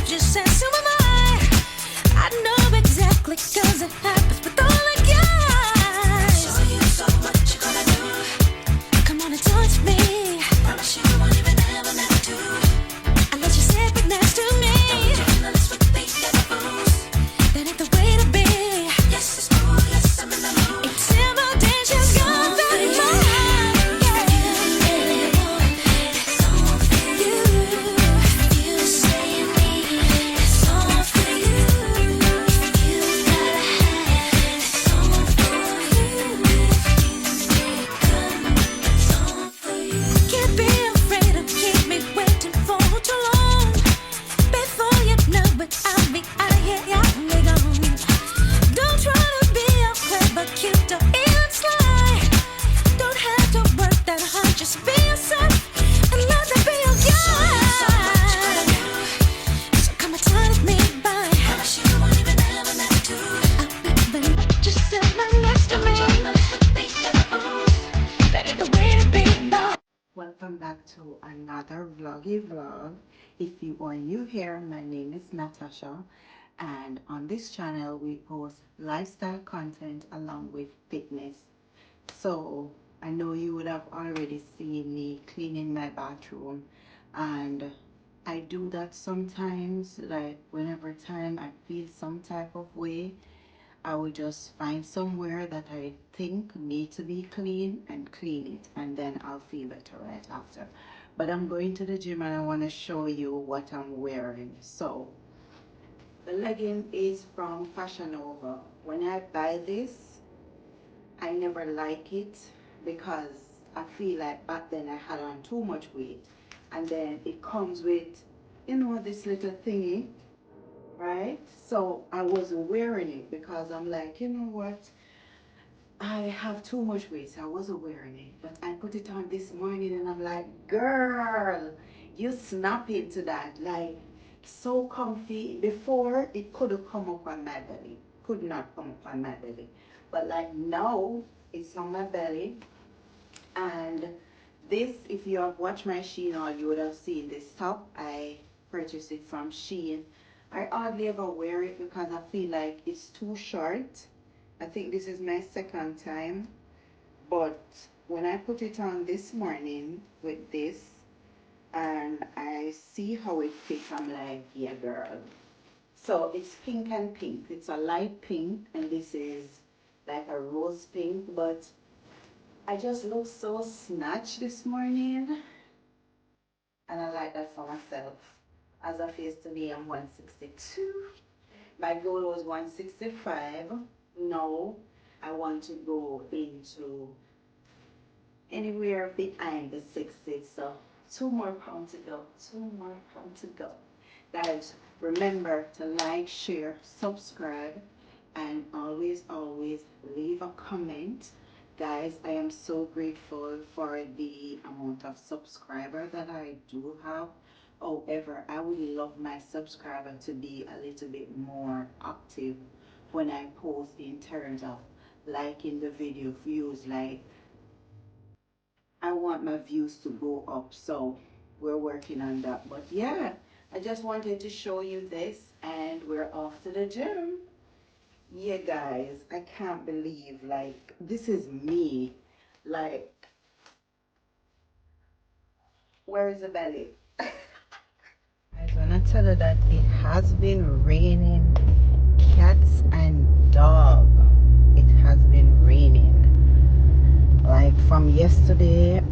just said, so am I know exactly, cause it happens with all the guys. Show you so much you gonna do. Come on and touch me. Promise you won't even ever let do. Unless you sit right next to me. Unless with these other fools. That ain't the way to be. Yes, it's cool, yes, I'm in the mood. Intimidation's got that mind. It's all for you. You say you need it. It's all for you. You gotta have it. It's all for you. If you come, it's all for you. Can't be afraid to keep me waiting for too long. Before you know it, I'll be out of here, I'll be gone. Don't try to be a clever, cute, or even sly. Don't have to work that hard, just be yourself and let them be your guide. So come and touch me by. Promise you won't even ever let me do. I'll even just sit right next to me. That ain't the way to be, no. Welcome back to another vloggy vlog. If you are new here, my name is Natasha, and on this channel we post lifestyle content along with fitness. So I know you would have already seen me cleaning my bathroom, and I do that sometimes, like whenever time I feel some type of way, I will just find somewhere that I think need to be clean and clean it, and then I'll feel better right after. But I'm going to the gym and I want to show you what I'm wearing. So the legging is from Fashion Nova. When I buy this, I never like it because I feel like back then I had on too much weight, and then it comes with, you know, this little thingy, right? So I wasn't wearing it because I'm like, you know what, I have too much weight, so I wasn't wearing it. But I put it on this morning and I'm like, girl, you snap into that, like so comfy. Before it could have come up on my belly, could not come up on my belly, but like now it's on my belly. And this, if you have watched my Shein haul, you would have seen this top. I purchased it from Shein. I hardly ever wear it because I feel like it's too short. I think this is my second time, but when I put it on this morning with this and I see how it fits, I'm like, yeah girl. So it's pink and pink. It's a light pink and this is like a rose pink, but I just look so snatched this morning and I like that for myself. As of yesterday, I'm 162. My goal was 165. No, I want to go into anywhere behind the 60. So 2 more pounds to go. 2 more pounds to go. Guys, remember to like, share, subscribe, and always leave a comment. Guys, I am so grateful for the amount of subscribers that I do have. However, I would love my subscriber to be a little bit more active when I post, in terms of liking the video views. Like, I want my views to go up, so we're working on that. But yeah, I just wanted to show you this, and we're off to the gym. Yeah guys, I can't believe, like, this is me. Like, where is the belly? I want to tell you that it has been raining cats and dog. It has been raining, like from yesterday,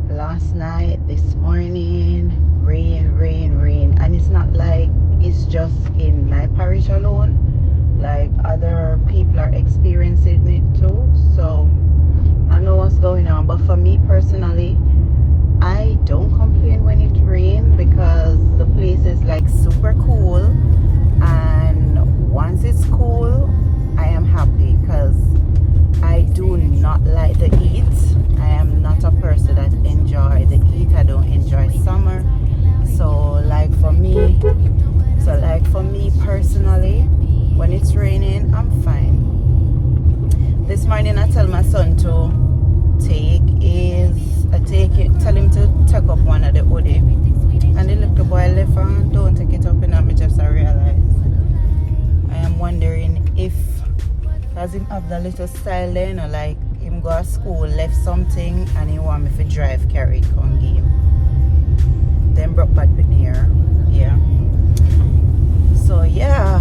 last night, this morning. Rain, and it's not like it's just in my parish alone. Like, other people are experiencing it too. So I know what's going on, but for me personally, I don't complain when it rains because the place is like super cool, and once it's cool, I am happy because I do not like the heat. I am not a person that enjoy the heat. I don't enjoy summer. So like for me personally, when it's raining, I'm fine. This morning I tell my son to tell him to take up one of the hoodie, and the little boy left and don't take it up, and I'm just a Cause him have the little style there, you know, like him go to school, left something, and he want me to drive, carry it, come game. Then broke bad with here, yeah. So yeah.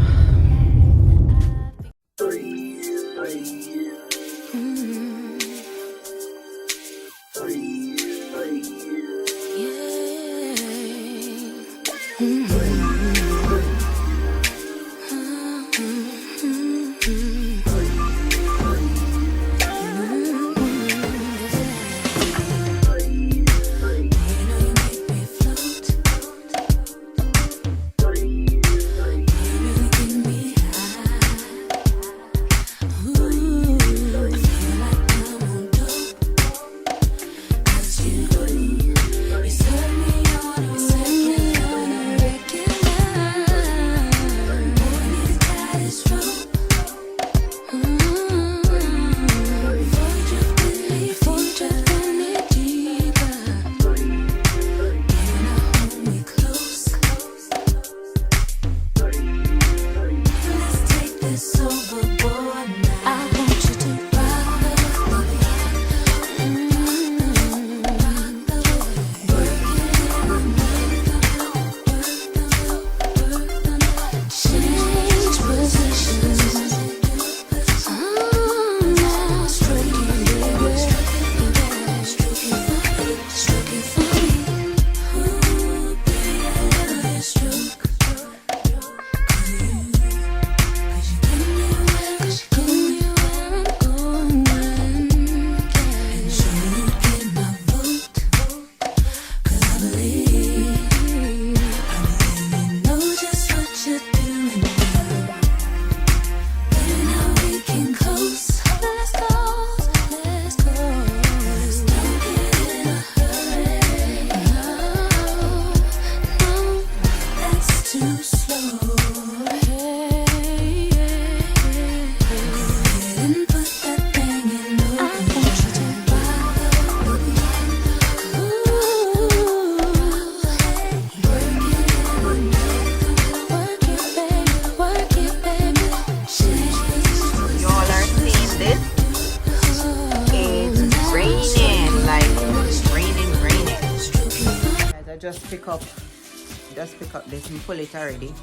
Just pick up this and pull it already.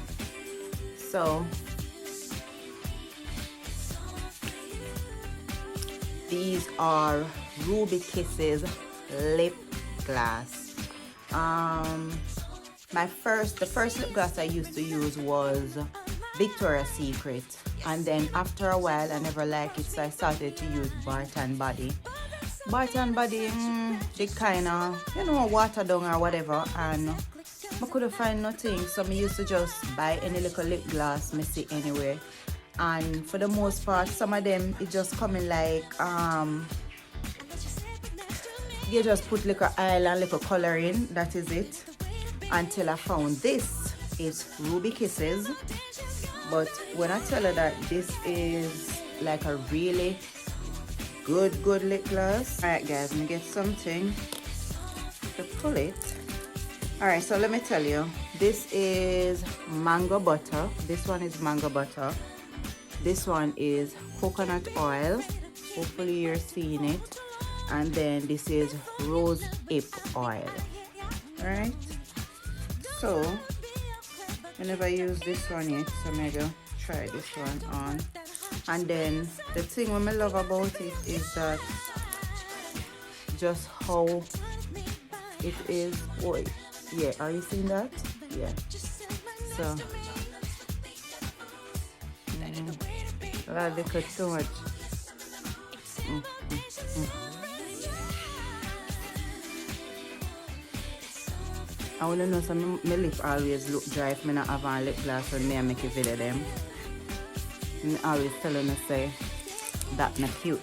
So these are Ruby Kisses lip gloss. The first lip gloss I used to use was Victoria's Secret, and then after a while I never liked it, so I started to use Bath and Body. Bath and Body, they kind of, you know, water down or whatever, and I couldn't find nothing, so I used to just buy any little lip gloss I see anywhere. And for the most part, some of them it just coming like you just put little oil and little color in, that is it. Until I found this is Ruby Kisses. But when I tell her that this is like a really good lip gloss. Alright guys, let me get something to pull it. Alright, so let me tell you, this is mango butter. This one is mango butter. This one is coconut oil. Hopefully you're seeing it. And then this is rose hip oil. Alright, so I never used this one yet, so I'm gonna try this one on. And then the thing what I love about it is that just how it is. Oh yeah, are you seeing that? Yeah. So that liquid too much. I want to know, so my lip always look dry if I not have a lip gloss when I make a video them. I always tell them to say that not cute.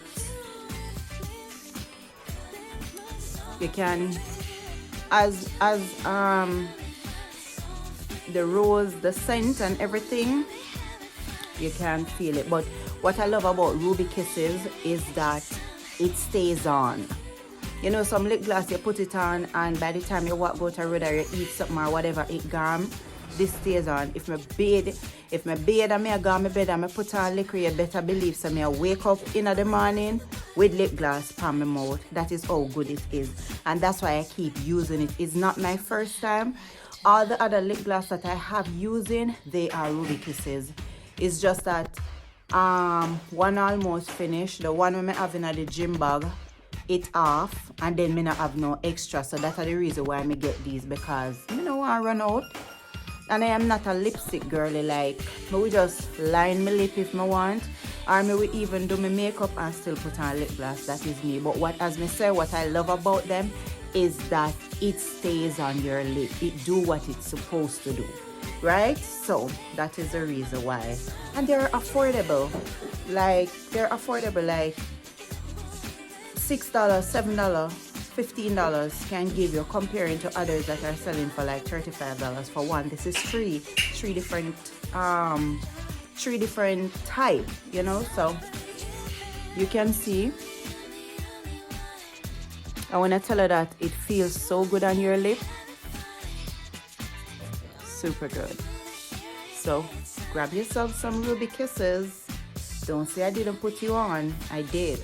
You can, as the rose, the scent and everything, you can feel it. But what I love about Ruby Kisses is that it stays on. You know, some lip gloss you put it on and by the time you walk out a road or you eat something or whatever, it gone. this stays on. If my bed and me I go on my bed and me put on liquor, you better believe so me I wake up in the morning with lip gloss on my mouth. That is how good it is. And that's why I keep using it. It's not my first time. All the other lip gloss that I have using, they are Ruby Kisses. It's just that one almost finished. The one when I have in the gym bag, it off, and then me not have no extra. So that's the reason why me get these, because me no want to run out. And I am not a lipstick girly, like me will just line my lip if me want, or me will even do my makeup and still put on lip gloss. That is me. But what, as me say, what I love about them is that it stays on your lip. It do what it's supposed to do, right? So that is the reason why. And they're affordable. Like $6, $7, $15 can give you, comparing to others that are selling for like $35 for one. This is three different type, you know. So you can see, I want to tell you that it feels so good on your lip, super good. So grab yourself some Ruby Kisses. Don't say I didn't put you on, I did.